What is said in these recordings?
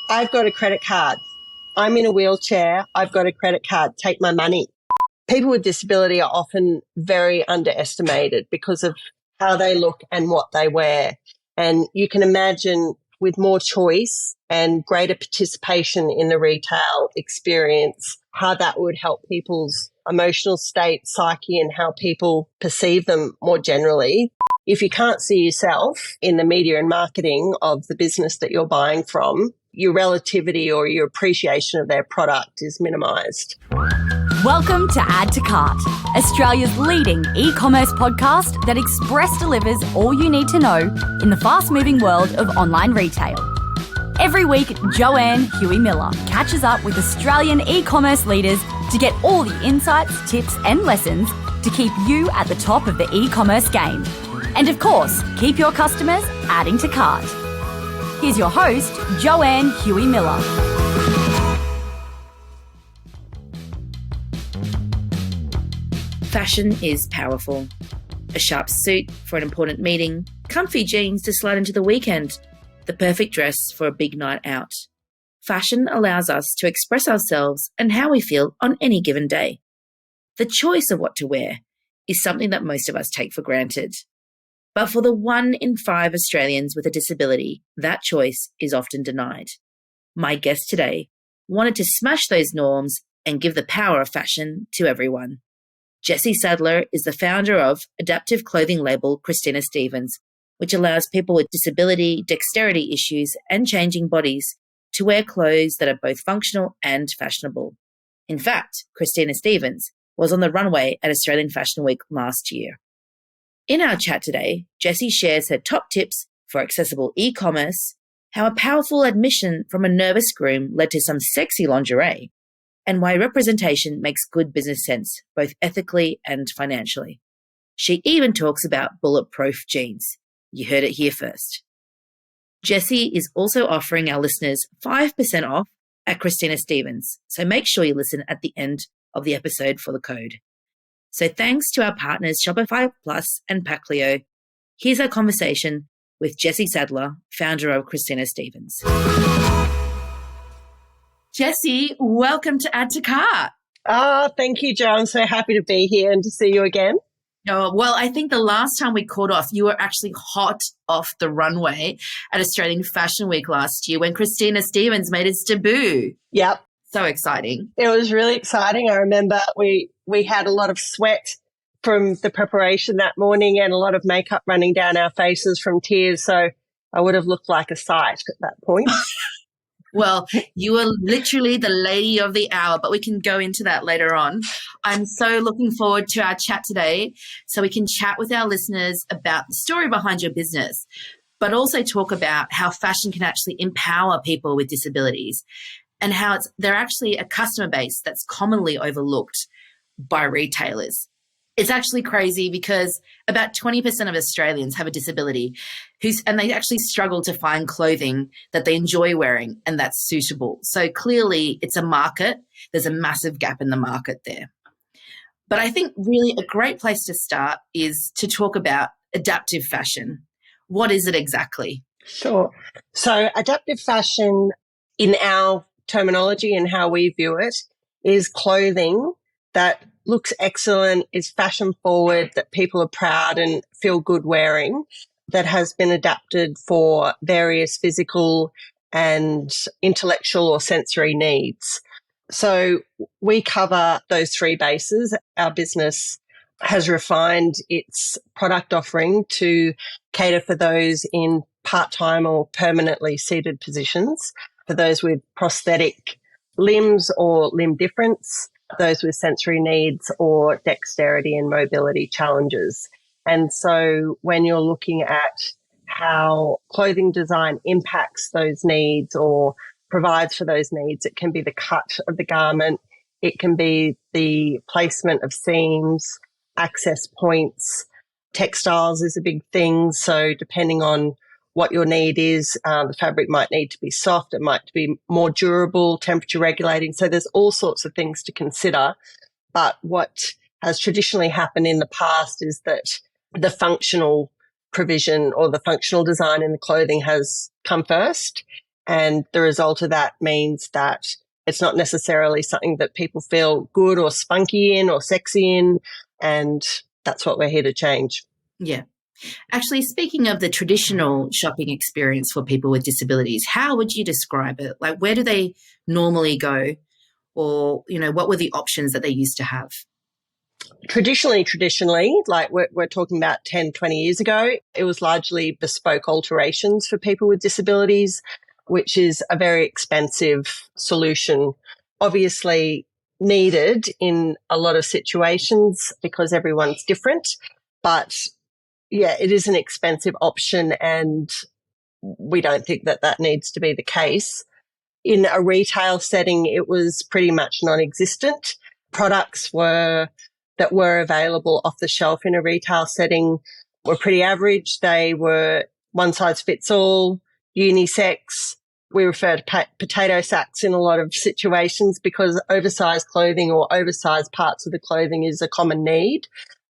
I've got a credit card. I'm in a wheelchair. I've got a credit card. Take my money. People with disability are often very underestimated because of how they look and what they wear. And you can imagine with more choice and greater participation in the retail experience, how that would help people's emotional state, psyche, and how people perceive them more generally. If you can't see yourself in the media and marketing of the business that you're buying from, your relativity or your appreciation of their product is minimised. Welcome to Add to Cart, Australia's leading e-commerce podcast that express delivers all you need to know in the fast-moving world of online retail. Every week, Joanne Huey-Miller catches up with Australian e-commerce leaders to get all the insights, tips and lessons to keep you at the top of the e-commerce game. And of course, keep your customers adding to cart. Here's your host, Joanne Huey-Miller. Fashion is powerful. A sharp suit for an important meeting, comfy jeans to slide into the weekend, the perfect dress for a big night out. Fashion allows us to express ourselves and how we feel on any given day. The choice of what to wear is something that most of us take for granted. But for the 1 in 5 Australians with a disability, that choice is often denied. My guest today wanted to smash those norms and give the power of fashion to everyone. Jessie Sadler is the founder of adaptive clothing label Christina Stephens, which allows people with disability, dexterity issues, and changing bodies to wear clothes that are both functional and fashionable. In fact, Christina Stephens was on the runway at Australian Fashion Week last year. In our chat today, Jessie shares her top tips for accessible e-commerce, how a powerful admission from a nervous groom led to some sexy lingerie, and why representation makes good business sense, both ethically and financially. She even talks about bulletproof jeans. You heard it here first. Jessie is also offering our listeners 5% off at Christina Stephens, so make sure you listen at the end of the episode for the code. So thanks to our partners Shopify Plus and Paclio, here's our conversation with Jessie Sadler, founder of Christina Stephens. Jessie, welcome to Add to Cart. Thank you, Jo. I'm so happy to be here and to see you again. Oh, well, I think the last time we caught off, you were actually hot off the runway at Australian Fashion Week last year when Christina Stephens made its debut. Yep. So exciting. It was really exciting. I remember we had a lot of sweat from the preparation that morning and a lot of makeup running down our faces from tears. So I would have looked like a sight at that point. Well, you were literally the lady of the hour, but we can go into that later on. I'm so looking forward to our chat today so we can chat with our listeners about the story behind your business, but also talk about how fashion can actually empower people with disabilities and how they're actually a customer base that's commonly overlooked by retailers. It's actually crazy because about 20% of Australians have a disability and they actually struggle to find clothing that they enjoy wearing and that's suitable. So clearly it's a market. There's a massive gap in the market there. But I think really a great place to start is to talk about adaptive fashion. What is it exactly? Sure. So adaptive fashion in our terminology and how we view it is clothing that looks excellent, is fashion forward, that people are proud and feel good wearing, that has been adapted for various physical and intellectual or sensory needs. So we cover those 3 bases. Our business has refined its product offering to cater for those in part-time or permanently seated positions, for those with prosthetic limbs or limb difference, those with sensory needs or dexterity and mobility challenges. And so when you're looking at how clothing design impacts those needs or provides for those needs, it can be the cut of the garment, it can be the placement of seams, access points, textiles is a big thing. So depending on what your need is, the fabric might need to be soft, it might be more durable, temperature regulating. So there's all sorts of things to consider. But what has traditionally happened in the past is that the functional provision or the functional design in the clothing has come first. And the result of that means that it's not necessarily something that people feel good or spunky in or sexy in. And that's what we're here to change. Yeah. Actually, speaking of the traditional shopping experience for people with disabilities, how would you describe it? Like, where do they normally go? Or, what were the options that they used to have? Traditionally, like we're talking about 10, 20 years ago, it was largely bespoke alterations for people with disabilities, which is a very expensive solution, obviously needed in a lot of situations because everyone's different. But yeah, it is an expensive option, and we don't think that that needs to be the case. In a retail setting, it was pretty much non-existent. Products that were available off the shelf in a retail setting were pretty average. They were one size fits all, unisex. We refer to potato sacks in a lot of situations because oversized clothing or oversized parts of the clothing is a common need.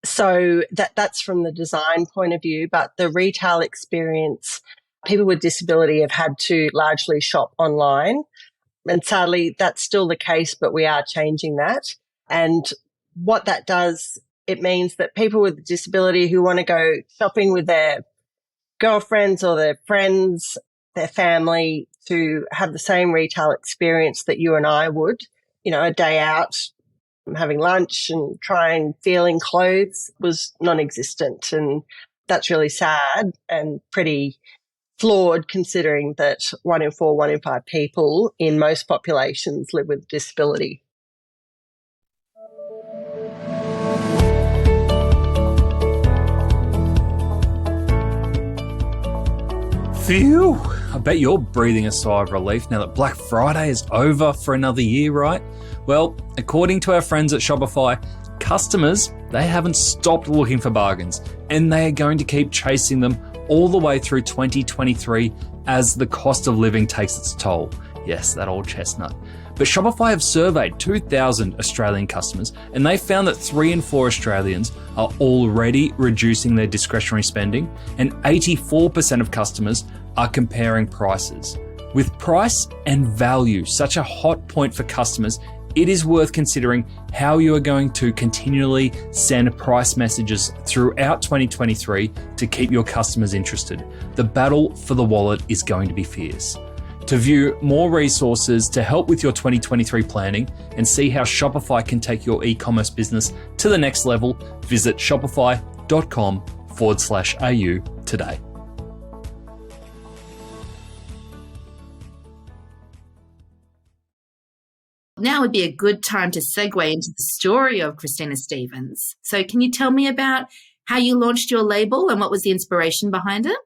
So that's from the design point of view, but the retail experience, people with disability have had to largely shop online. And sadly, that's still the case, but we are changing that. And what that does, it means that people with a disability who want to go shopping with their girlfriends or their friends, their family, to have the same retail experience that you and I would, a day out, having lunch and trying, feeling clothes was non-existent. And that's really sad and pretty flawed considering that 1 in 4, 1 in 5 people in most populations live with disability. Phew! I bet you're breathing a sigh of relief now that Black Friday is over for another year, right? Well, according to our friends at Shopify, customers, they haven't stopped looking for bargains, and they are going to keep chasing them all the way through 2023 as the cost of living takes its toll. Yes, that old chestnut. But Shopify have surveyed 2,000 Australian customers, and they found that 3 in 4 Australians are already reducing their discretionary spending, and 84% of customers are comparing prices. With price and value such a hot point for customers, it is worth considering how you are going to continually send price messages throughout 2023 to keep your customers interested. The battle for the wallet is going to be fierce. To view more resources to help with your 2023 planning and see how Shopify can take your e-commerce business to the next level, visit shopify.com/au today. Now would be a good time to segue into the story of Christina Stephens. So can you tell me about how you launched your label and what was the inspiration behind it?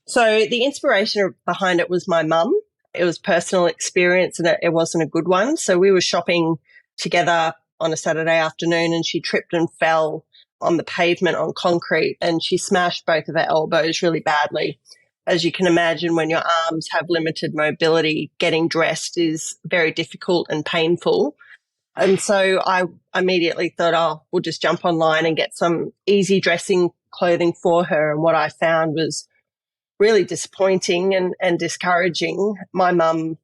So the inspiration behind it was my mum. It was personal experience and it wasn't a good one. So we were shopping together on a Saturday afternoon and she tripped and fell on the pavement on concrete and she smashed both of her elbows really badly. As you can imagine, when your arms have limited mobility, getting dressed is very difficult and painful. And so I immediately thought, we'll just jump online and get some easy dressing clothing for her. And what I found was really disappointing and discouraging. My mum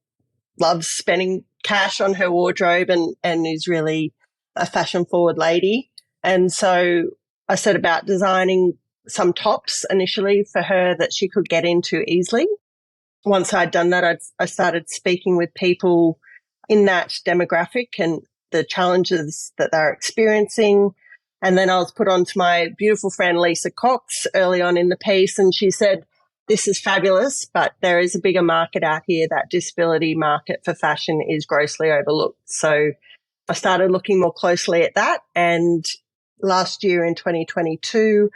loves spending cash on her wardrobe and is really a fashion-forward lady. And so I set about designing some tops initially for her that she could get into easily. Once I'd done that, I started speaking with people in that demographic and the challenges that they're experiencing. And then I was put on to my beautiful friend Lisa Cox early on in the piece, and she said, "This is fabulous, but there is a bigger market out here. That disability market for fashion is grossly overlooked." So I started looking more closely at that. And last year in 2022,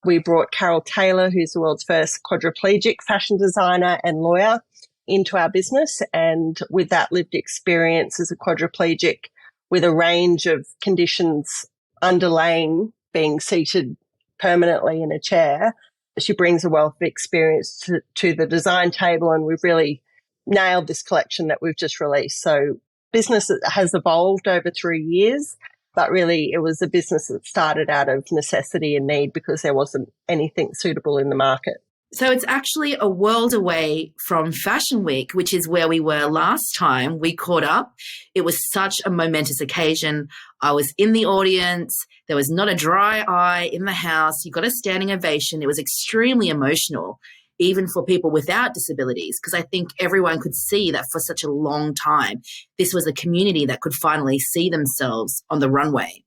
we brought Carol Taylor, who's the world's first quadriplegic fashion designer and lawyer, into our business. And with that lived experience as a quadriplegic with a range of conditions underlying being seated permanently in a chair, she brings a wealth of experience to the design table, and we've really nailed this collection that we've just released. So business has evolved over 3 years, but really it was a business that started out of necessity and need because there wasn't anything suitable in the market. So it's actually a world away from Fashion Week, which is where we were last time we caught up. It was such a momentous occasion. I was in the audience. There was not a dry eye in the house. You got a standing ovation. It was extremely emotional, even for people without disabilities, because I think everyone could see that for such a long time, this was a community that could finally see themselves on the runway.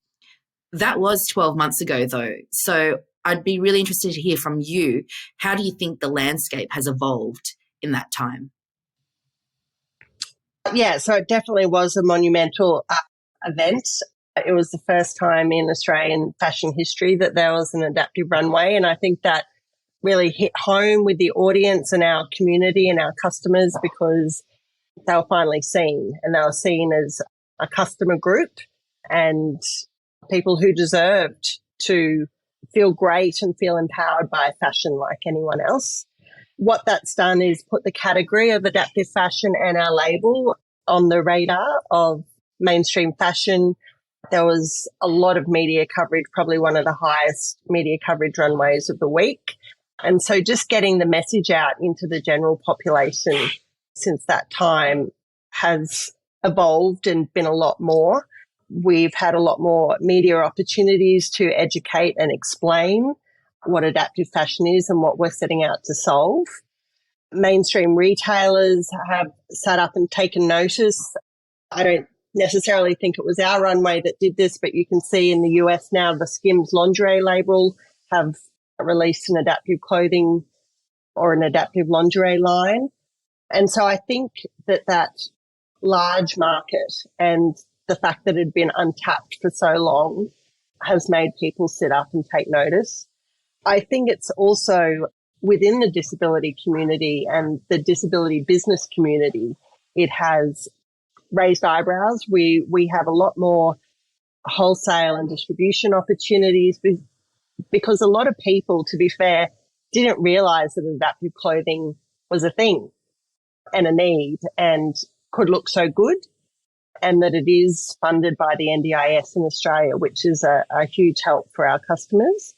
That was 12 months ago, though. So I'd be really interested to hear from you. How do you think the landscape has evolved in that time? Yeah, so it definitely was a monumental event. It was the first time in Australian fashion history that there was an adaptive runway, and I think that really hit home with the audience and our community and our customers, because they were finally seen, and they were seen as a customer group and people who deserved to feel great and feel empowered by fashion like anyone else. What that's done is put the category of adaptive fashion and our label on the radar of mainstream fashion. There was a lot of media coverage, probably one of the highest media coverage runways of the week. And so just getting the message out into the general population since that time has evolved and been a lot more. We've had a lot more media opportunities to educate and explain what adaptive fashion is and what we're setting out to solve. Mainstream retailers have sat up and taken notice. I don't necessarily think it was our runway that did this, but you can see in the US now the Skims lingerie label have released an adaptive clothing or an adaptive lingerie line. And so I think that large market and the fact that it had been untapped for so long has made people sit up and take notice. I think it's also within the disability community and the disability business community, it has raised eyebrows. We have a lot more wholesale and distribution opportunities because a lot of people, to be fair, didn't realise that adaptive clothing was a thing and a need and could look so good, and that it is funded by the NDIS in Australia, which is a huge help for our customers.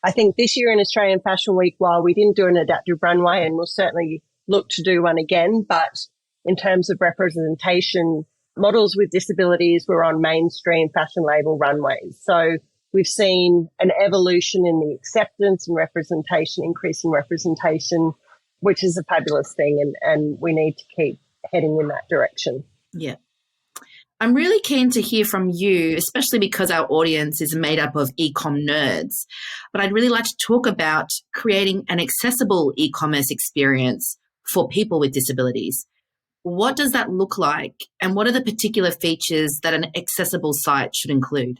I think this year in Australian Fashion Week, while we didn't do an adaptive runway, and we'll certainly look to do one again, but in terms of representation, models with disabilities were on mainstream fashion label runways. So we've seen an evolution in the acceptance and representation, increase in representation, which is a fabulous thing, and we need to keep heading in that direction. Yeah. I'm really keen to hear from you, especially because our audience is made up of e-com nerds. But I'd really like to talk about creating an accessible e-commerce experience for people with disabilities. What does that look like? And what are the particular features that an accessible site should include?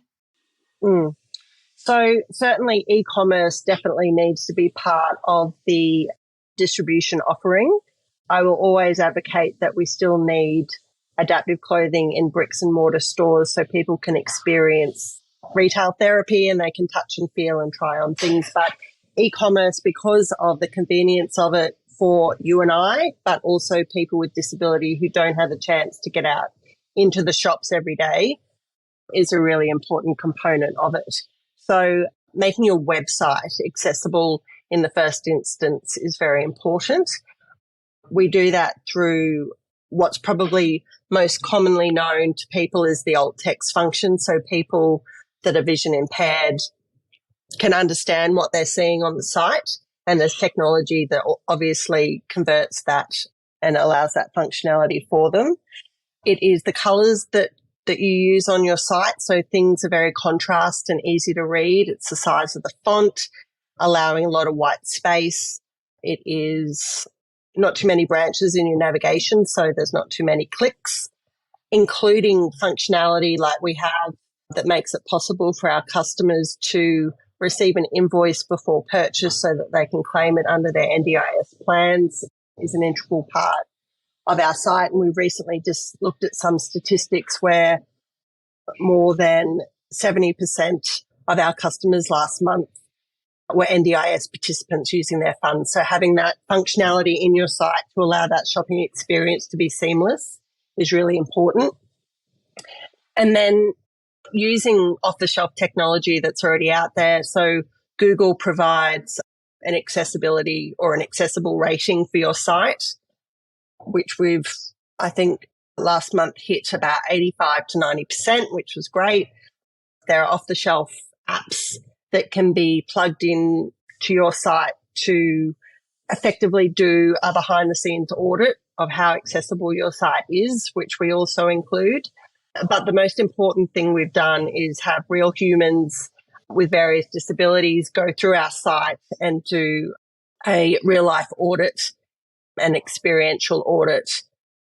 So certainly e-commerce definitely needs to be part of the distribution offering. I will always advocate that we still need adaptive clothing in bricks and mortar stores so people can experience retail therapy and they can touch and feel and try on things. But e-commerce, because of the convenience of it for you and I, but also people with disability who don't have a chance to get out into the shops every day, is a really important component of it. So making your website accessible in the first instance is very important. We do that through what's probably most commonly known to people is the alt text function. So people that are vision impaired can understand what they're seeing on the site, and there's technology that obviously converts that and allows that functionality for them. It is the colours that you use on your site. So things are very contrast and easy to read. It's the size of the font, allowing a lot of white space. It is not too many branches in your navigation, so there's not too many clicks, including functionality like we have that makes it possible for our customers to receive an invoice before purchase so that they can claim it under their NDIS plans is an integral part of our site. And we've recently just looked at some statistics where more than 70% of our customers last month were NDIS participants using their funds. So having that functionality in your site to allow that shopping experience to be seamless is really important. And then using off-the-shelf technology that's already out there. So Google provides an accessibility or an accessible rating for your site, which we've, I think, last month hit about 85 to 90%, which was great. There are off-the-shelf apps that can be plugged in to your site to effectively do a behind-the-scenes audit of how accessible your site is, which we also include. But the most important thing we've done is have real humans with various disabilities go through our site and do a real-life audit, an experiential audit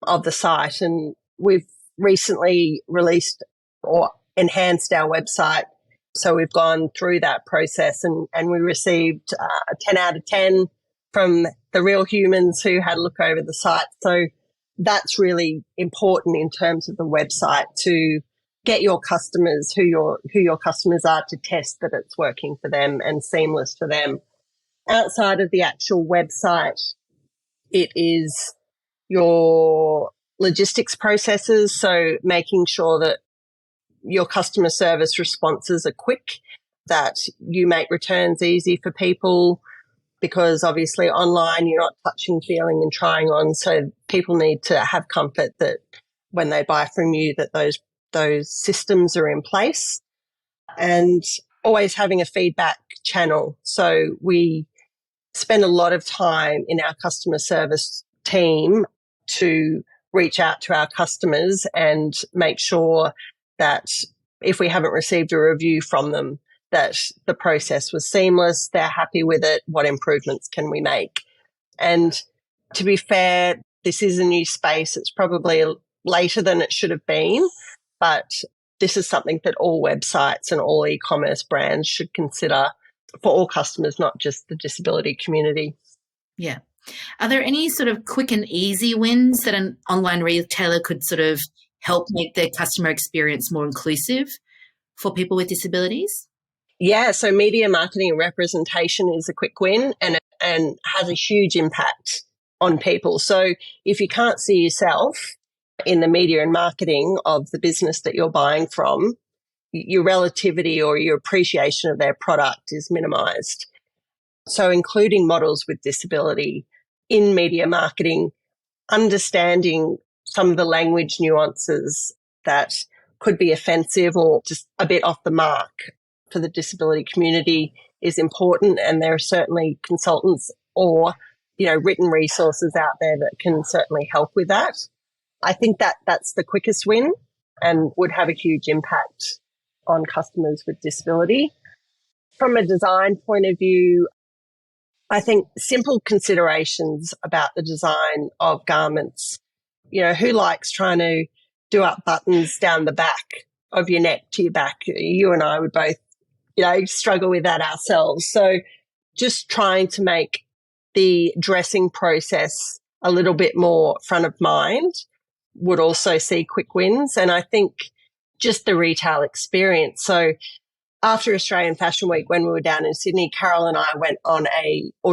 of the site. And we've recently released or enhanced our website. So we've gone through that process and we received a 10 out of 10 from the real humans who had a look over the site. So that's really important in terms of the website, to get your customers, who your customers are, to test that it's working for them and seamless for them. Outside of the actual website, it is your logistics processes. So making sure that your customer service responses are quick, that you make returns easy for people, because obviously online you're not touching, feeling and trying on. So people need to have comfort that when they buy from you that those systems are in place, and always having a feedback channel. So we spend a lot of time in our customer service team to reach out to our customers and make sure that if we haven't received a review from them, that the process was seamless, they're happy with it, what improvements can we make? And to be fair, this is a new space. It's probably later than it should have been, but this is something that all websites and all e-commerce brands should consider for all customers, not just the disability community. Yeah. Are there any sort of quick and easy wins that an online retailer could sort of help make their customer experience more inclusive for people with disabilities? Yeah, so media marketing and representation is a quick win and has a huge impact on people. So if you can't see yourself in the media and marketing of the business that you're buying from, your relativity or your appreciation of their product is minimized. So including models with disability in media marketing, understanding some of the language nuances that could be offensive or just a bit off the mark for the disability community is important. And there are certainly consultants or, written resources out there that can certainly help with that. I think that that's the quickest win and would have a huge impact on customers with disability. From a design point of view, I think simple considerations about the design of garments. Who likes trying to do up buttons down the back of your neck to your back? You and I would both, struggle with that ourselves. So just trying to make the dressing process a little bit more front of mind would also see quick wins. And I think just the retail experience. So after Australian Fashion Week, when we were down in Sydney, Carol and I went on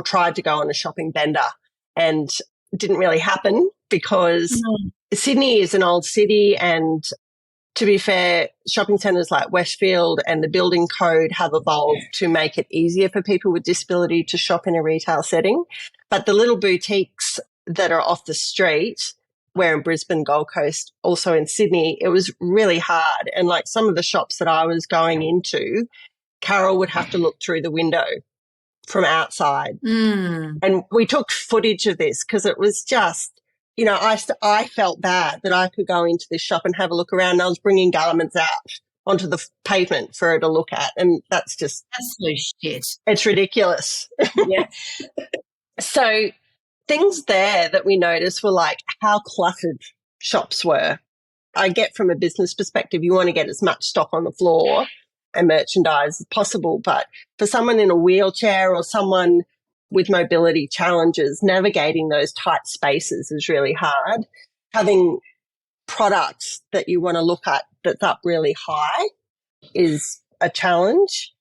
tried to go on a shopping bender, and it didn't really happen because Sydney is an old city, and to be fair, shopping centres like Westfield and the building code have evolved to make it easier for people with disability to shop in a retail setting. But the little boutiques that are off the street, where in Brisbane, Gold Coast, also in Sydney, it was really hard. And like some of the shops that I was going into, Carol would have to look through the window from outside. And we took footage of this because it was just, I felt bad that I could go into this shop and have a look around, and I was bringing garments out onto the pavement for her to look at. And that's so shit. It's ridiculous. Yeah. So things there that we noticed were like how cluttered shops were. I get from a business perspective, you want to get as much stock on the floor and merchandise as possible. But for someone in a wheelchair or someone with mobility challenges, navigating those tight spaces is really hard. Having products that you want to look at that's up really high is a challenge.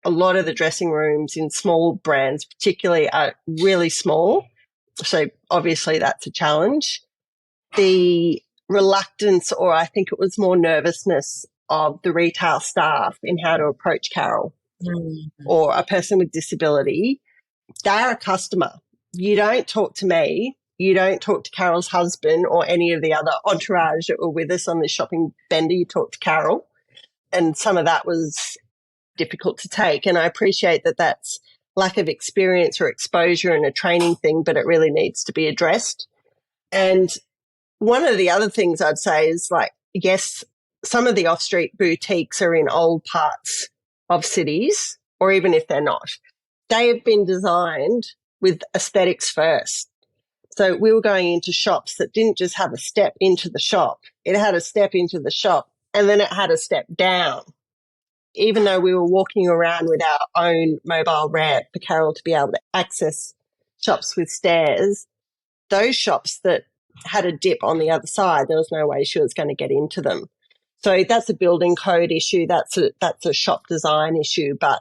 A lot of the dressing rooms in small brands particularly are really small. So obviously that's a challenge. The reluctance, or I think it was more nervousness of the retail staff in how to approach Carol or a person with disability they're a customer. You don't talk to me. You don't talk to Carol's husband or any of the other entourage that were with us on this shopping bender. You talk to Carol. And some of that was difficult to take. And I appreciate that that's lack of experience or exposure and a training thing, but it really needs to be addressed. And one of the other things I'd say is, like, yes, some of the off-street boutiques are in old parts of cities, or even if they're not, they have been designed with aesthetics first. So we were going into shops that didn't just have a step into the shop. It had a step into the shop and then it had a step down. Even though we were walking around with our own mobile ramp for Carol to be able to access shops with stairs, those shops that had a dip on the other side, there was no way she was going to get into them. So that's a building code issue. That's a shop design issue. But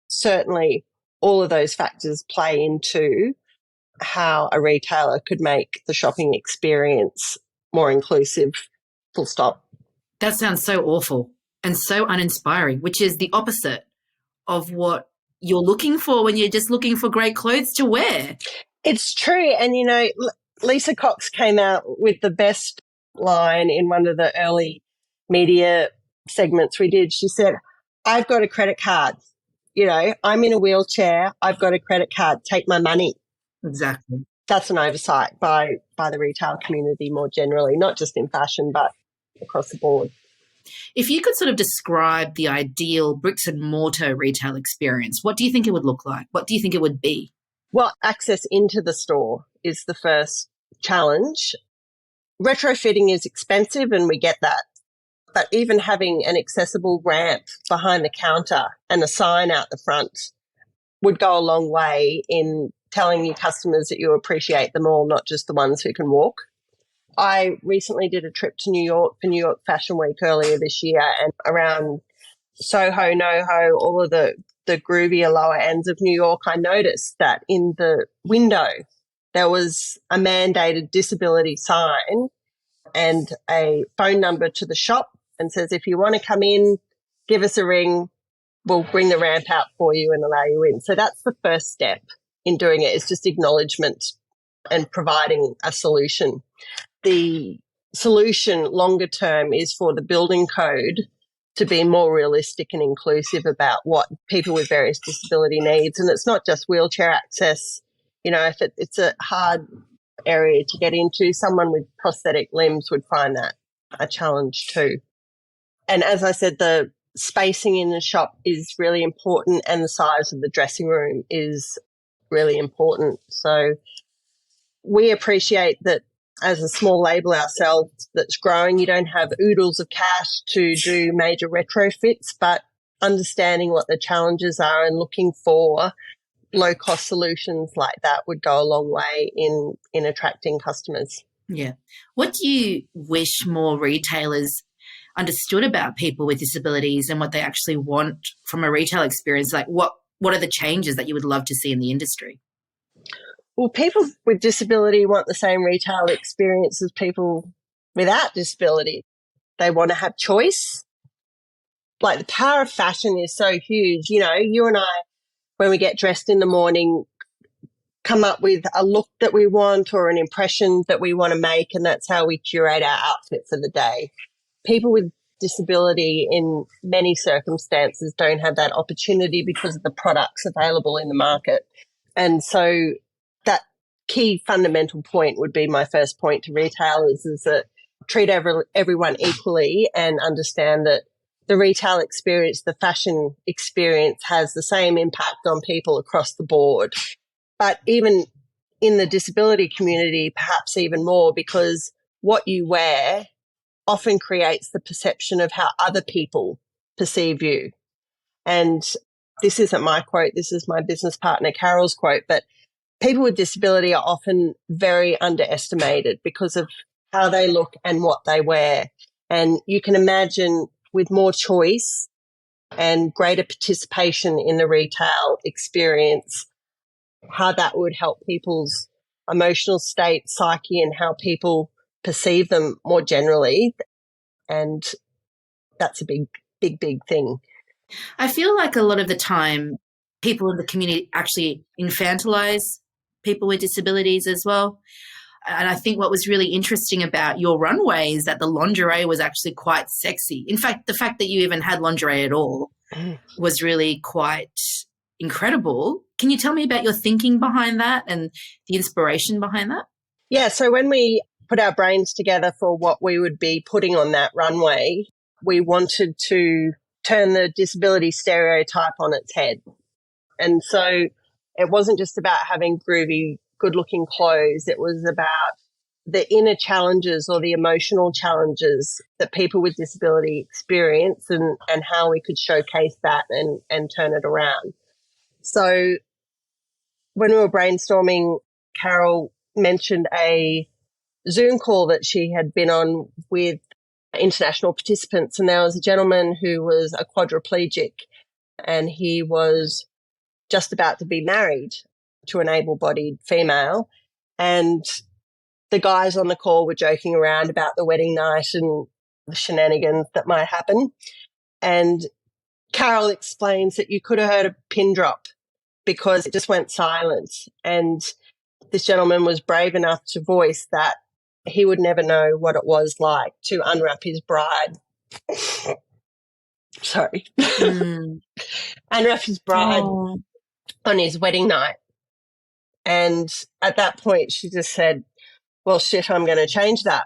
certainly all of those factors play into how a retailer could make the shopping experience more inclusive, full stop. That sounds so awful and so uninspiring, which is the opposite of what you're looking for when you're just looking for great clothes to wear. It's true. And, you know, Lisa Cox came out with the best line in one of the early media segments we did. She said, I've got a credit card. You know, I'm in a wheelchair. I've got a credit card. Take my money. Exactly. That's an oversight by the retail community more generally, not just in fashion, but across the board. If you could sort of describe the ideal bricks and mortar retail experience, what do you think it would look like? What do you think it would be? Well, access into the store is the first challenge. Retrofitting is expensive and we get that. But even having an accessible ramp behind the counter and a sign out the front would go a long way in telling your customers that you appreciate them all, not just the ones who can walk. I recently did a trip to New York for New York Fashion Week earlier this year, and around Soho, NoHo, all of the groovier lower ends of New York, I noticed that in the window there was a mandated disability sign and a phone number to the shop, and says, if you want to come in, give us a ring, we'll bring the ramp out for you and allow you in. So that's the first step in doing it, is just acknowledgement and providing a solution. The solution longer term is for the building code to be more realistic and inclusive about what people with various disability needs. And it's not just wheelchair access. You know, if it's a hard area to get into, someone with prosthetic limbs would find that a challenge too. And as I said, the spacing in the shop is really important, and the size of the dressing room is really important. So we appreciate that as a small label ourselves that's growing, you don't have oodles of cash to do major retrofits, but understanding what the challenges are and looking for low-cost solutions like that would go a long way in attracting customers. Yeah. What do you wish more retailers understood about people with disabilities and what they actually want from a retail experience? Like what are the changes that you would love to see in the industry? Well, people with disability want the same retail experience as people without disability. They want to have choice. Like, the power of fashion is so huge. You know, you and I, when we get dressed in the morning, come up with a look that we want or an impression that we want to make, and that's how we curate our outfit for the day. People with disability in many circumstances don't have that opportunity because of the products available in the market. And so that key fundamental point would be my first point to retailers, is that treat everyone equally and understand that the retail experience, the fashion experience, has the same impact on people across the board. But even in the disability community, perhaps even more, because what you wear often creates the perception of how other people perceive you. And this isn't my quote, this is my business partner Carol's quote, but people with disability are often very underestimated because of how they look and what they wear. And you can imagine, with more choice and greater participation in the retail experience, how that would help people's emotional state, psyche, and how people perceive them more generally. And that's a big thing. I feel like a lot of the time people in the community actually infantilize people with disabilities as well. And I think what was really interesting about your runway is that the lingerie was actually quite sexy. In fact, the fact that you even had lingerie at all was really quite incredible. Can you tell me about your thinking behind that and the inspiration behind that? Yeah, so when we put our brains together for what we would be putting on that runway, we wanted to turn the disability stereotype on its head. And so it wasn't just about having groovy, good-looking clothes. It was about the inner challenges or the emotional challenges that people with disability experience and how we could showcase that and turn it around. So when we were brainstorming, Carol mentioned a Zoom call that she had been on with international participants, and there was a gentleman who was a quadriplegic, and he was just about to be married to an able-bodied female, and the guys on the call were joking around about the wedding night and the shenanigans that might happen. And Carol explains that you could have heard a pin drop because it just went silent. And this gentleman was brave enough to voice that he would never know what it was like to unwrap his bride. Sorry. Unwrap his bride on his wedding night. And at that point, she just said, well, shit, I'm going to change that.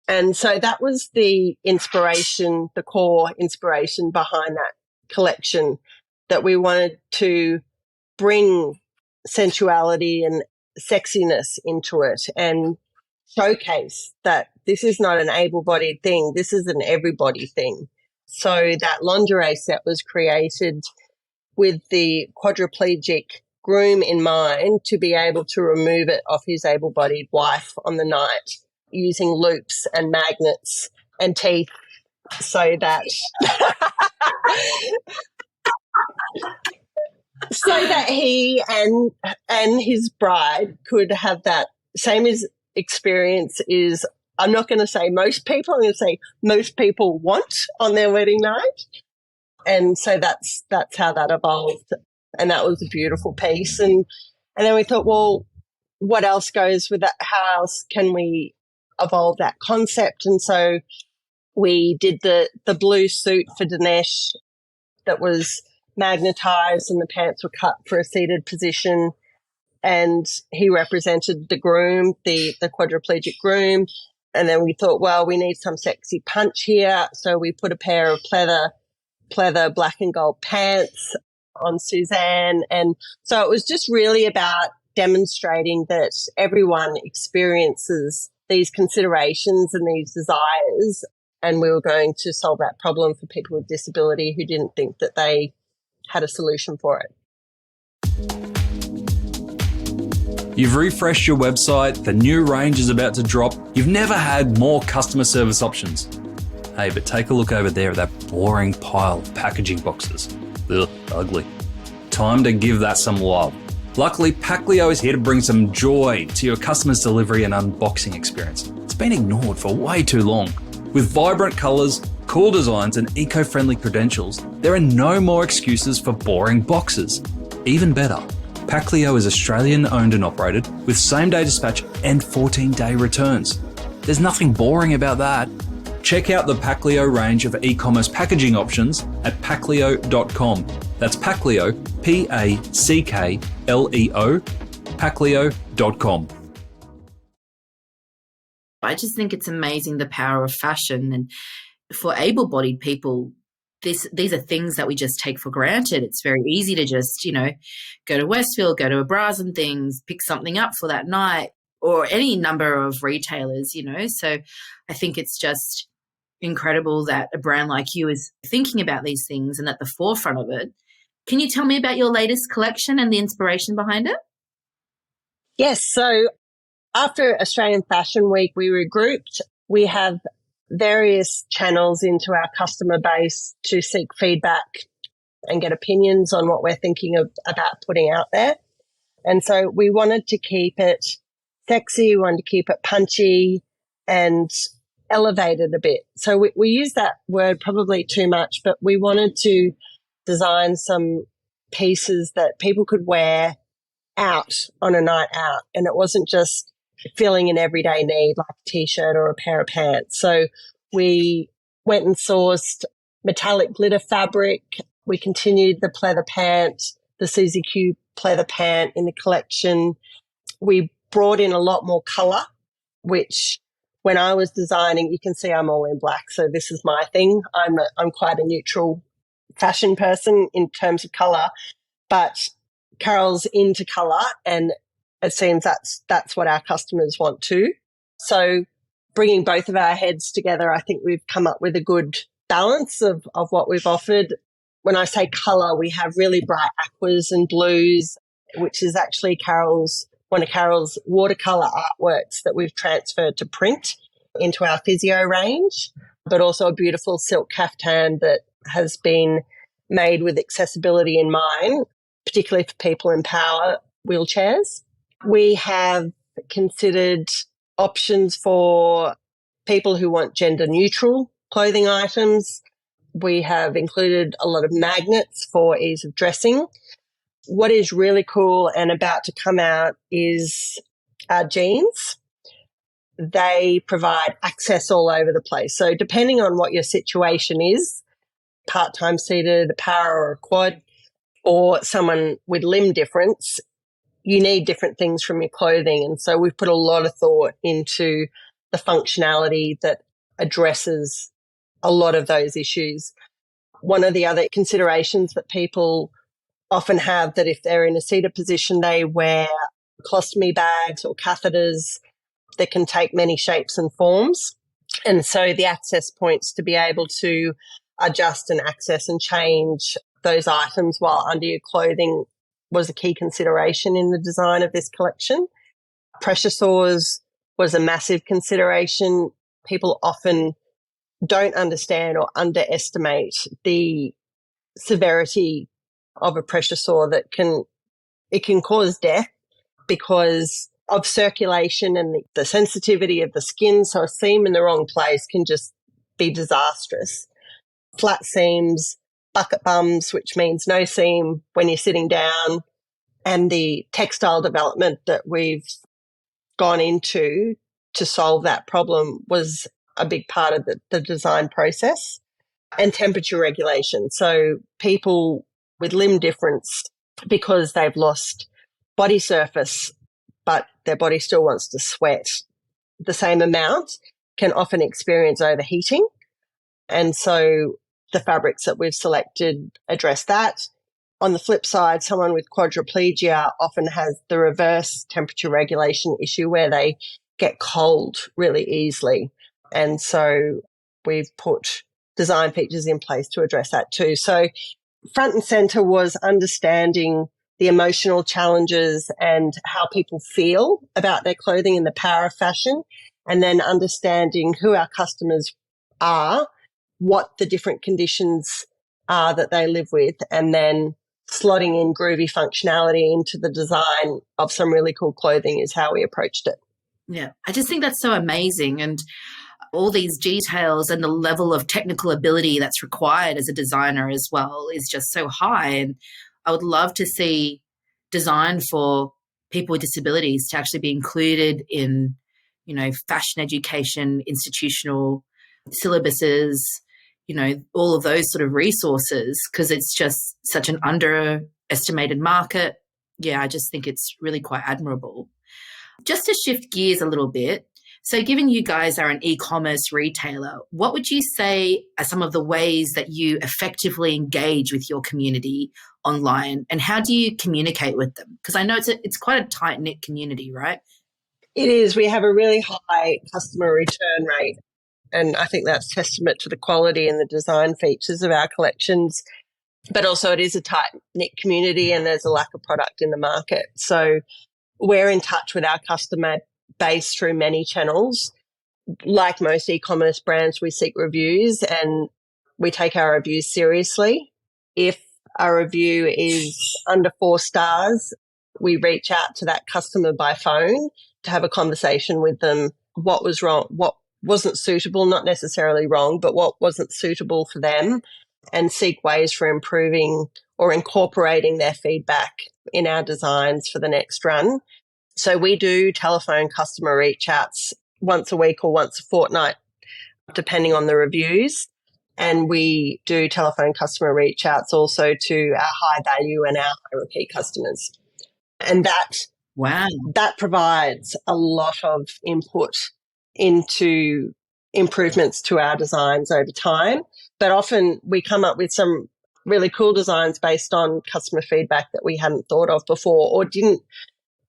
And so that was the inspiration, the core inspiration behind that collection, that we wanted to bring sensuality and sexiness into it and showcase that this is not an able-bodied thing. This is an everybody thing. So that lingerie set was created with the quadriplegic groom in mind to be able to remove it off his able-bodied wife on the night using loops and magnets and teeth so that he and his bride could have that same experience is, I'm not going to say most people, I'm going to say most people want on their wedding night. And so that's how that evolved. And that was a beautiful piece. And then we thought, well, what else goes with that? How else can we evolve that concept? And so we did the blue suit for Dinesh that was magnetized and the pants were cut for a seated position. And he represented the groom, the quadriplegic groom. And then we thought, well, we need some sexy punch here. So we put a pair of pleather black and gold pants on Suzanne. And so it was just really about demonstrating that everyone experiences these considerations and these desires. And we were going to solve that problem for people with disability who didn't think that they had a solution for it. You've refreshed your website, the new range is about to drop, you've never had more customer service options. Hey, but take a look over there at that boring pile of packaging boxes. Ugh, ugly. Time to give that some love. Luckily, Paclio is here to bring some joy to your customer's delivery and unboxing experience. It's been ignored for way too long. With vibrant colours, cool designs and eco-friendly credentials, there are no more excuses for boring boxes. Even better, Paclio is Australian owned and operated with same-day dispatch and 14-day returns. There's nothing boring about that. Check out the Paclio range of e-commerce packaging options at paclio.com. That's Paclio, P-A-C-K-L-E-O, paclio.com. I just think it's amazing the power of fashion. And for able-bodied people, these are things that we just take for granted. It's very easy to just, go to Westfield, go to a Bras and Things, pick something up for that night, or any number of retailers, So I think it's just incredible that a brand like you is thinking about these things and at the forefront of it. Can you tell me about your latest collection and the inspiration behind it? Yes. So after Australian Fashion Week, we regrouped. We have various channels into our customer base to seek feedback and get opinions on what we're thinking about putting out there. And so we wanted to keep it sexy, we wanted to keep it punchy and elevated a bit. So we use that word probably too much, but we wanted to design some pieces that people could wear out on a night out. And it wasn't just filling an everyday need like a t-shirt or a pair of pants. So we went and sourced metallic glitter fabric. We continued the pleather pant, the Susie Q pleather pant in the collection. We brought in a lot more colour, which when I was designing, you can see I'm all in black. So this is my thing. I'm quite a neutral fashion person in terms of colour, but Carol's into colour, and it seems that's what our customers want too. So bringing both of our heads together, I think we've come up with a good balance of what we've offered. When I say colour, we have really bright aquas and blues, which is actually one of Carol's watercolour artworks that we've transferred to print into our physio range, but also a beautiful silk caftan that has been made with accessibility in mind, particularly for people in power wheelchairs. We have considered options for people who want gender neutral clothing items. We have included a lot of magnets for ease of dressing. What is really cool and about to come out is our jeans. They provide access all over the place. So depending on what your situation is, part-time seated, a power or a quad, or someone with limb difference, you need different things from your clothing. And so we've put a lot of thought into the functionality that addresses a lot of those issues. One of the other considerations that people often have, that if they're in a seated position, they wear colostomy bags or catheters that can take many shapes and forms. And so the access points to be able to adjust and access and change those items while under your clothing was a key consideration in the design of this collection. Pressure sores was a massive consideration. People often don't understand or underestimate the severity of a pressure sore that can cause death because of circulation and the sensitivity of the skin. So a seam in the wrong place can just be disastrous. Flat seams, bucket bums, which means no seam when you're sitting down, and the textile development that we've gone into to solve that problem was a big part of the design process. And temperature regulation. So people with limb difference, because they've lost body surface, but their body still wants to sweat the same amount, can often experience overheating. And so the fabrics that we've selected address that. On the flip side, someone with quadriplegia often has the reverse temperature regulation issue where they get cold really easily. And so we've put design features in place to address that too. So front and center was understanding the emotional challenges and how people feel about their clothing in the power of fashion, and then understanding who our customers are, what the different conditions are that they live with, and then slotting in groovy functionality into the design of some really cool clothing is how we approached it. Yeah, I just think that's so amazing. And all these details and the level of technical ability that's required as a designer as well is just so high. And I would love to see design for people with disabilities to actually be included in, fashion education, institutional syllabuses, all of those sort of resources, because it's just such an underestimated market. Yeah, I just think it's really quite admirable. Just to shift gears a little bit, so given you guys are an e-commerce retailer, what would you say are some of the ways that you effectively engage with your community online, and how do you communicate with them? Because I know it's quite a tight-knit community, right? It is. We have a really high customer return rate, and I think that's testament to the quality and the design features of our collections. But also it is a tight-knit community and there's a lack of product in the market. So we're in touch with our customer base through many channels. Like most e-commerce brands, we seek reviews and we take our reviews seriously. If a review is under 4 stars, we reach out to that customer by phone to have a conversation with them. What was wrong? What wasn't suitable? Not necessarily wrong, but what wasn't suitable for them, and seek ways for improving or incorporating their feedback in our designs for the next run. So we do telephone customer reach outs once a week or once a fortnight, depending on the reviews. And we do telephone customer reach outs also to our high value and our high repeat customers. And that provides a lot of input into improvements to our designs over time. But often we come up with some really cool designs based on customer feedback that we hadn't thought of before or didn't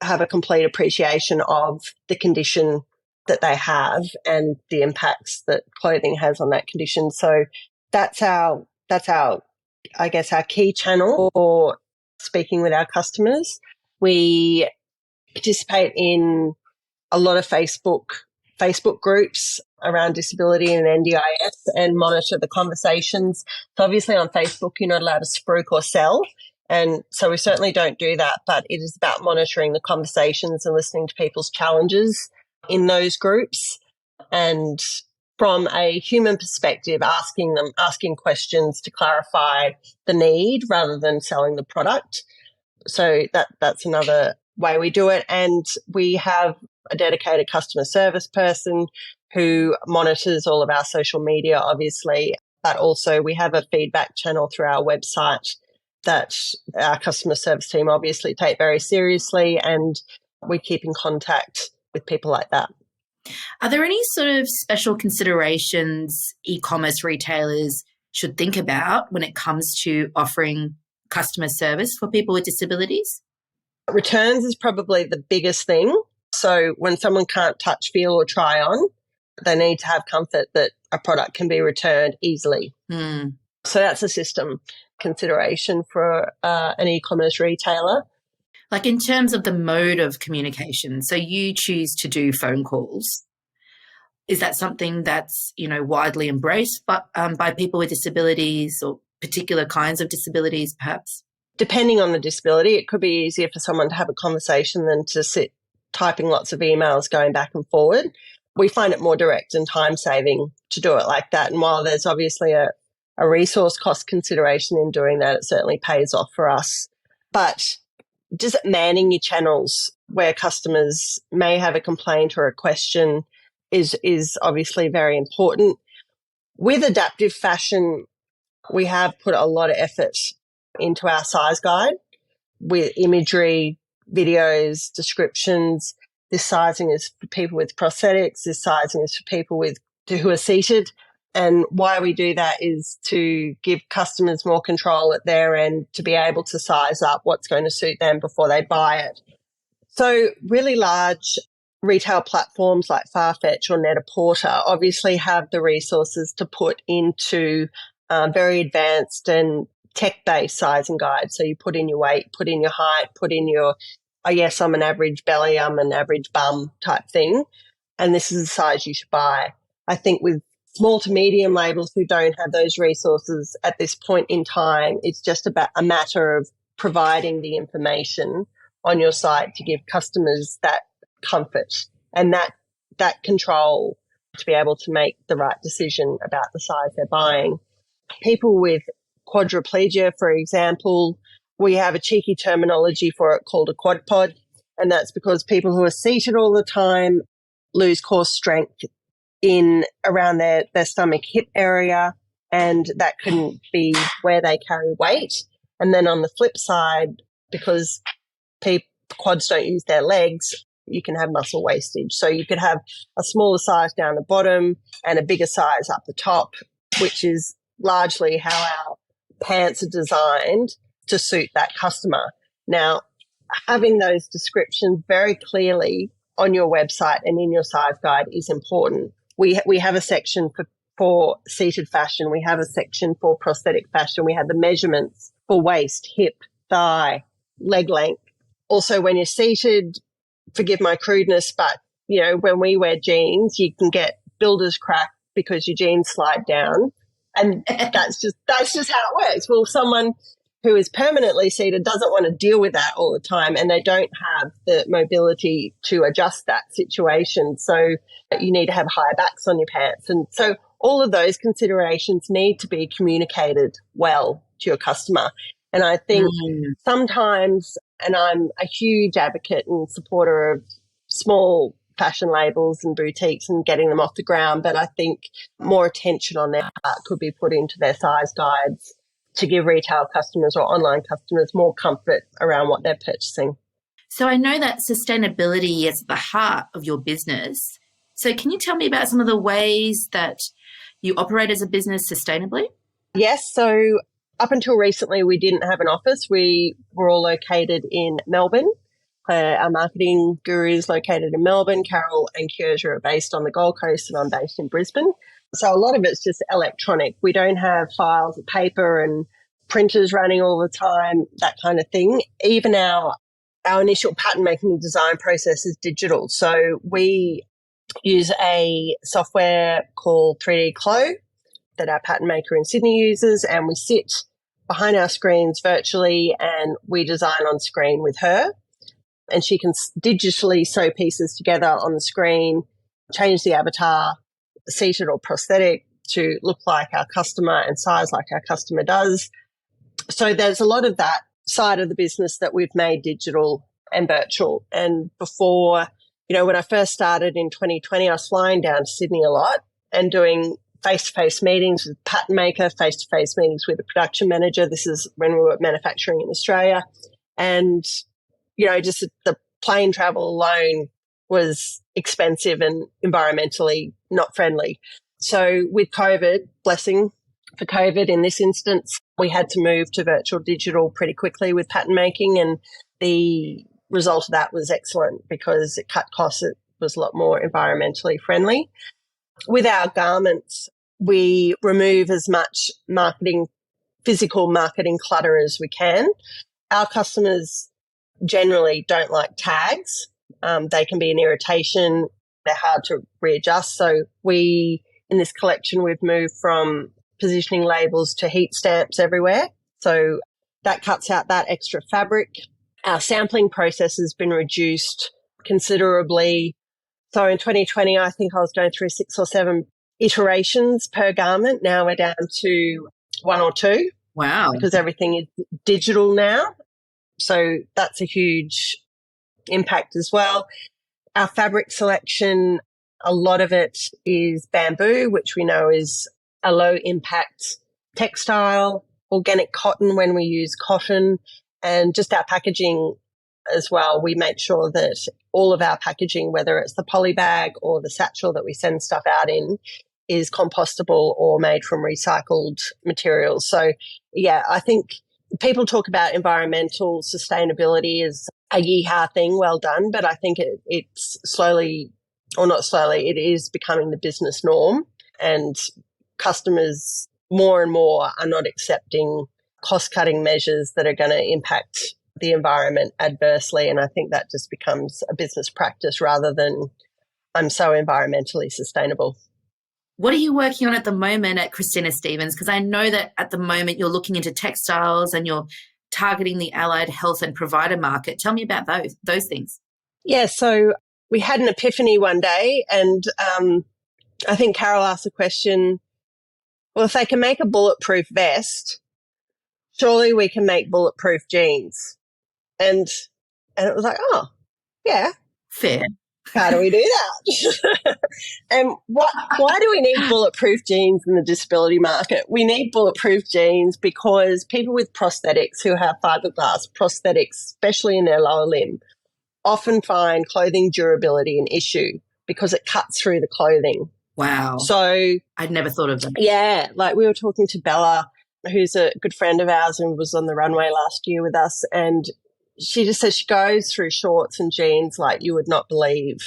have a complete appreciation of the condition that they have and the impacts that clothing has on that condition. So that's our I guess our key channel for speaking with our customers. We participate in a lot of Facebook groups around disability and NDIS and monitor the conversations. So obviously on Facebook, you're not allowed to spruik or sell. And so we certainly don't do that, but it is about monitoring the conversations and listening to people's challenges in those groups. And from a human perspective, asking questions to clarify the need rather than selling the product. So that's another way we do it. And we have a dedicated customer service person who monitors all of our social media, obviously, but also we have a feedback channel through our website that our customer service team obviously take very seriously, and we keep in contact with people like that. Are there any sort of special considerations e-commerce retailers should think about when it comes to offering customer service for people with disabilities? Returns is probably the biggest thing. So when someone can't touch, feel or try on, they need to have comfort that a product can be returned easily. So that's a system consideration for an e-commerce retailer. Like in terms of the mode of communication, so you choose to do phone calls. Is that something that's, widely embraced by people with disabilities or particular kinds of disabilities perhaps? Depending on the disability, it could be easier for someone to have a conversation than to sit typing lots of emails going back and forward. We find it more direct and time saving to do it like that. And while there's obviously a resource cost consideration in doing that, it certainly pays off for us. But just manning your channels where customers may have a complaint or a question is obviously very important. With adaptive fashion, we have put a lot of effort into our size guide with imagery, videos, descriptions. This sizing is for people with prosthetics. This sizing is for people who are seated. And why we do that is to give customers more control at their end to be able to size up what's going to suit them before they buy it. So really large retail platforms like Farfetch or Net-a-Porter obviously have the resources to put into very advanced and tech-based sizing guides. So you put in your weight, put in your height, put in your, yes, I'm an average belly, I'm an average bum type thing. And this is the size you should buy. I think with small to medium labels who don't have those resources at this point in time, it's just about a matter of providing the information on your site to give customers that comfort and that control to be able to make the right decision about the size they're buying. People with quadriplegia, for example, we have a cheeky terminology for it called a quad pod, and that's because people who are seated all the time lose core strength in around their stomach hip area, and that can be where they carry weight. And then on the flip side, because quads don't use their legs, you can have muscle wastage. So you could have a smaller size down the bottom and a bigger size up the top, which is largely how our pants are designed to suit that customer. Now, having those descriptions very clearly on your website and in your size guide is important. We have a section for seated fashion. We have a section for prosthetic fashion. We have the measurements for waist, hip, thigh, leg length. Also, when you're seated, forgive my crudeness, but, when we wear jeans, you can get builder's crack because your jeans slide down. And that's just how it works. Well, someone who is permanently seated doesn't want to deal with that all the time, and they don't have the mobility to adjust that situation. So you need to have higher backs on your pants. And so all of those considerations need to be communicated well to your customer. And I think sometimes, and I'm a huge advocate and supporter of small fashion labels and boutiques and getting them off the ground, but I think more attention on their part could be put into their size guides to give retail customers or online customers more comfort around what they're purchasing. So I know that sustainability is at the heart of your business. So can you tell me about some of the ways that you operate as a business sustainably? Yes. So up until recently, we didn't have an office. We were all located in Melbourne. Our marketing guru is located in Melbourne. Carol and Kierja are based on the Gold Coast, and I'm based in Brisbane. So a lot of it's just electronic. We don't have files of paper and printers running all the time, that kind of thing. Even our initial pattern making and design process is digital. So we use a software called 3D Clo that our pattern maker in Sydney uses, and we sit behind our screens virtually and we design on screen with her. And she can digitally sew pieces together on the screen, change the avatar, seated or prosthetic, to look like our customer and size like our customer does. So there's a lot of that side of the business that we've made digital and virtual. And before, when I first started in 2020, I was flying down to Sydney a lot and doing face-to-face meetings with pattern maker, face-to-face meetings with the production manager. This is when we were manufacturing in Australia. And, just the plane travel alone was expensive and environmentally not friendly. So with COVID, blessing for COVID in this instance, we had to move to virtual digital pretty quickly with pattern making, and the result of that was excellent because it cut costs. It was a lot more environmentally friendly. With our garments, we remove as much physical marketing clutter as we can. Our customers generally don't like tags. They can be an irritation. They're hard to readjust. So in this collection, we've moved from positioning labels to heat stamps everywhere. So that cuts out that extra fabric. Our sampling process has been reduced considerably. So in 2020, I think I was going through 6 or 7 iterations per garment. Now we're down to 1 or 2. Wow. Because everything is digital now. So that's a huge impact as well. Our fabric selection, a lot of it is bamboo, which we know is a low impact textile, organic cotton when we use cotton, and just our packaging as well. We make sure that all of our packaging, whether it's the poly bag or the satchel that we send stuff out in, is compostable or made from recycled materials. So, yeah, I think people talk about environmental sustainability as a yeehaw thing, well done, but I think it's slowly, or not slowly, it is becoming the business norm, and customers more and more are not accepting cost-cutting measures that are going to impact the environment adversely, and I think that just becomes a business practice rather than I'm so environmentally sustainable. What are you working on at the moment at Christina Stephens? Because I know that at the moment you're looking into textiles and you're targeting the allied health and provider market. Tell me about those things. Yeah, so we had an epiphany one day, and I think Carol asked the question, well, if they can make a bulletproof vest, surely we can make bulletproof jeans. And it was like, oh, yeah. Fair. How do we do that? And why do we need bulletproof jeans in the disability market? We need bulletproof jeans because people with prosthetics who have fiberglass prosthetics, especially in their lower limb, often find clothing durability an issue because it cuts through the clothing. Wow. So I'd never thought of that. Yeah, like we were talking to Bella, who's a good friend of ours and was on the runway last year with us, and she just says she goes through shorts and jeans like you would not believe,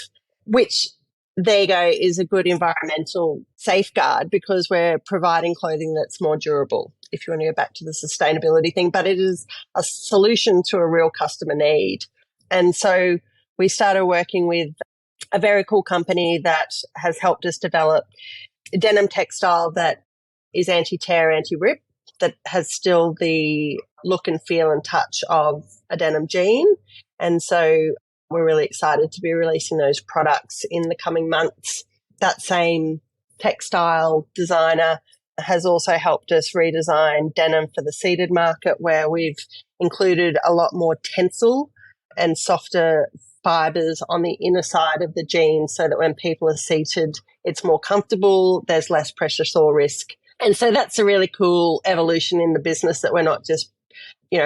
which there you go is a good environmental safeguard because we're providing clothing that's more durable, if you want to go back to the sustainability thing, but it is a solution to a real customer need. And so we started working with a very cool company that has helped us develop a denim textile that is anti-tear, anti-rip, that has still the look and feel and touch of a denim jean. And so we're really excited to be releasing those products in the coming months. That same textile designer has also helped us redesign denim for the seated market, where we've included a lot more tensile and softer fibres on the inner side of the jeans so that when people are seated, it's more comfortable, there's less pressure sore risk. And so that's a really cool evolution in the business, that we're not just,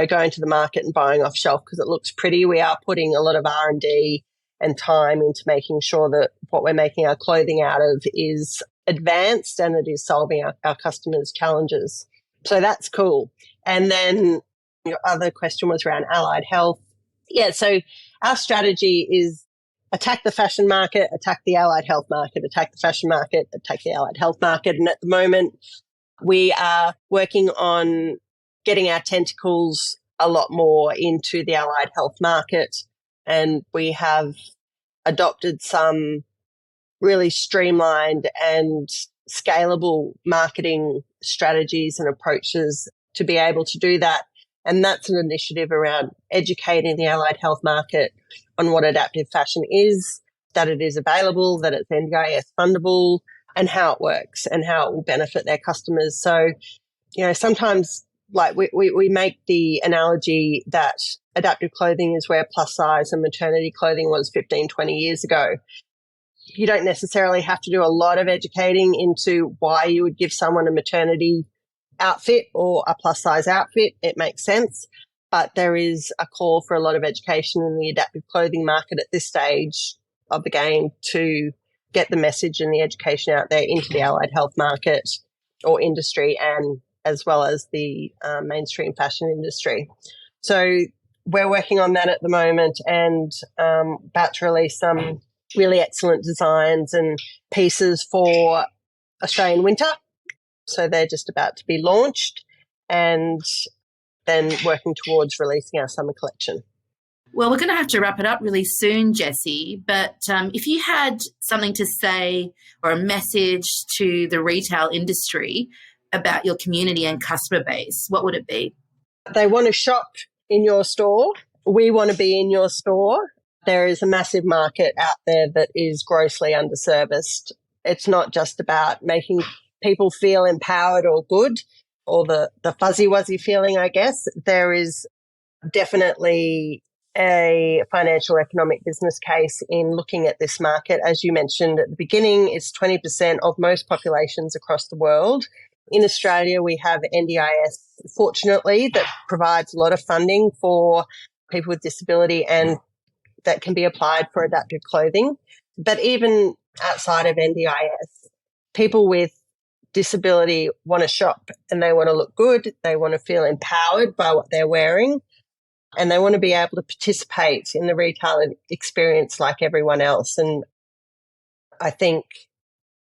going to the market and buying off shelf because it looks pretty. We are putting a lot of R&D and time into making sure that what we're making our clothing out of is advanced and it is solving our customers' challenges. So that's cool. And then your other question was around allied health. Yeah, so our strategy is attack the fashion market, attack the allied health market, attack the fashion market, attack the allied health market. And at the moment, we are working on getting our tentacles a lot more into the allied health market. And we have adopted some really streamlined and scalable marketing strategies and approaches to be able to do that. And that's an initiative around educating the allied health market on what adaptive fashion is, that it is available, that it's NDIS fundable, and how it works and how it will benefit their customers. So, sometimes we make the analogy that adaptive clothing is where plus size and maternity clothing was 15, 20 years ago. You don't necessarily have to do a lot of educating into why you would give someone a maternity outfit or a plus size outfit. It makes sense. But there is a call for a lot of education in the adaptive clothing market at this stage of the game to get the message and the education out there into the allied health market or industry, and as well as the mainstream fashion industry. So we're working on that at the moment, and about to release some really excellent designs and pieces for Australian winter. So they're just about to be launched, and then working towards releasing our summer collection. Well, we're going to have to wrap it up really soon, Jessie, but if you had something to say or a message to the retail industry about your community and customer base, what would it be? They want to shop in your store. We want to be in your store. There is a massive market out there that is grossly underserviced. It's not just about making people feel empowered or good, or the fuzzy-wuzzy feeling, I guess. There is definitely a financial economic business case in looking at this market. As you mentioned at the beginning, it's 20% of most populations across the world. In Australia, we have NDIS, fortunately, that provides a lot of funding for people with disability and that can be applied for adaptive clothing. But even outside of NDIS, people with disability want to shop and they want to look good. They want to feel empowered by what they're wearing, and they want to be able to participate in the retail experience like everyone else. And I think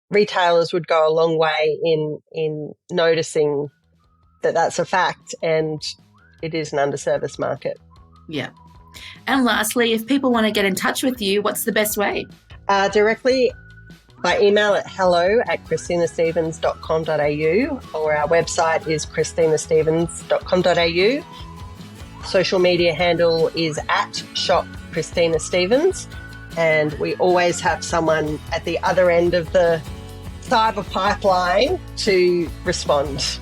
retailers would go a long way in noticing that that's a fact, and it is an underserviced market. Yeah. And lastly, if people want to get in touch with you, what's the best way? Directly by email at hello@christinastevens.com.au, or our website is christinastevens.com.au. Social media handle is @shopChristinaStephens, and we always have someone at the other end of the cyber pipeline to respond.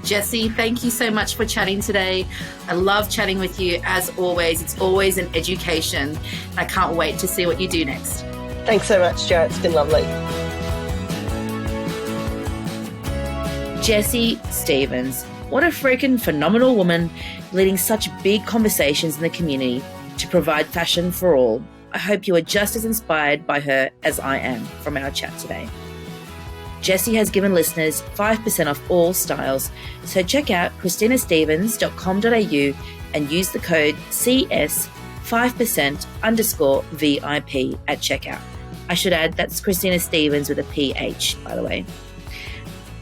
Jessie, thank you so much for chatting today. I love chatting with you as always. It's always an education. I can't wait to see what you do next. Thanks so much, Jo. It's been lovely. Jessie Stephens. What a freaking phenomenal woman, leading such big conversations in the community to provide fashion for all. I hope you are just as inspired by her as I am from our chat today. Jessie has given listeners 5% off all styles, so check out christinastevens.com.au and use the code CS5%_VIP at checkout. I should add that's Christina Stephens with a PH, by the way.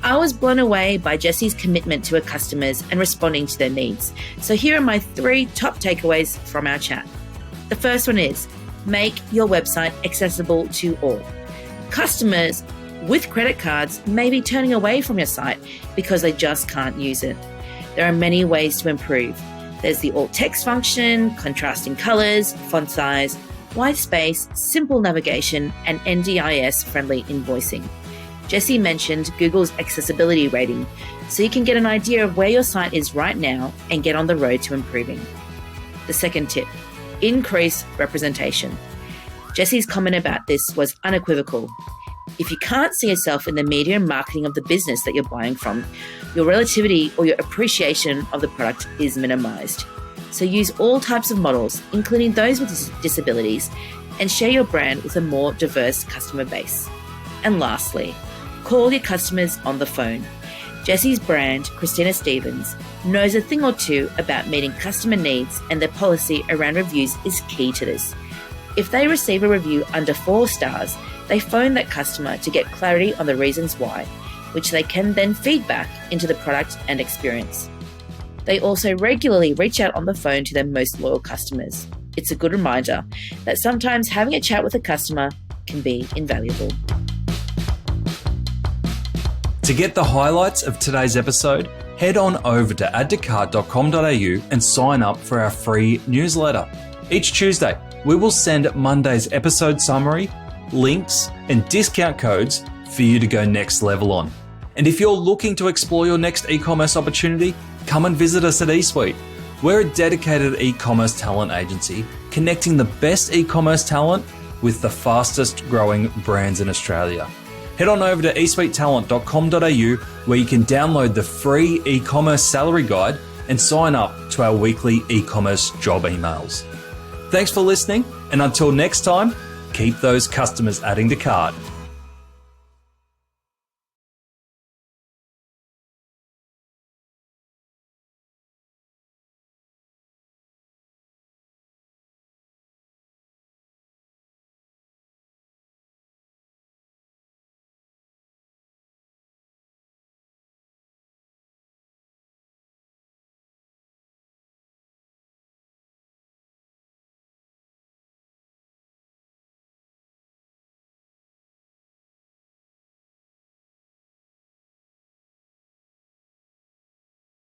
I was blown away by Jessie's commitment to her customers and responding to their needs. So here are my 3 top takeaways from our chat. The first one is, make your website accessible to all. Customers with credit cards may be turning away from your site because they just can't use it. There are many ways to improve. There's the alt text function, contrasting colors, font size, white space, simple navigation, and NDIS-friendly invoicing. Jessie mentioned Google's accessibility rating, so you can get an idea of where your site is right now and get on the road to improving. The second tip, increase representation. Jessie's comment about this was unequivocal. If you can't see yourself in the media and marketing of the business that you're buying from, your relativity or your appreciation of the product is minimised. So use all types of models, including those with disabilities, and share your brand with a more diverse customer base. And lastly, call your customers on the phone. Jessie's brand, Christina Stephens, knows a thing or two about meeting customer needs, and their policy around reviews is key to this. If they receive a review under 4 stars, they phone that customer to get clarity on the reasons why, which they can then feed back into the product and experience. They also regularly reach out on the phone to their most loyal customers. It's a good reminder that sometimes having a chat with a customer can be invaluable. To get the highlights of today's episode, head on over to addtocart.com.au and sign up for our free newsletter. Each Tuesday, we will send Monday's episode summary, links, and discount codes for you to go next level on. And if you're looking to explore your next e-commerce opportunity, come and visit us at eSuite. We're a dedicated e-commerce talent agency connecting the best e-commerce talent with the fastest growing brands in Australia. Head on over to eSuitetalent.com.au where you can download the free e-commerce salary guide and sign up to our weekly e-commerce job emails. Thanks for listening, and until next time, keep those customers adding to cart.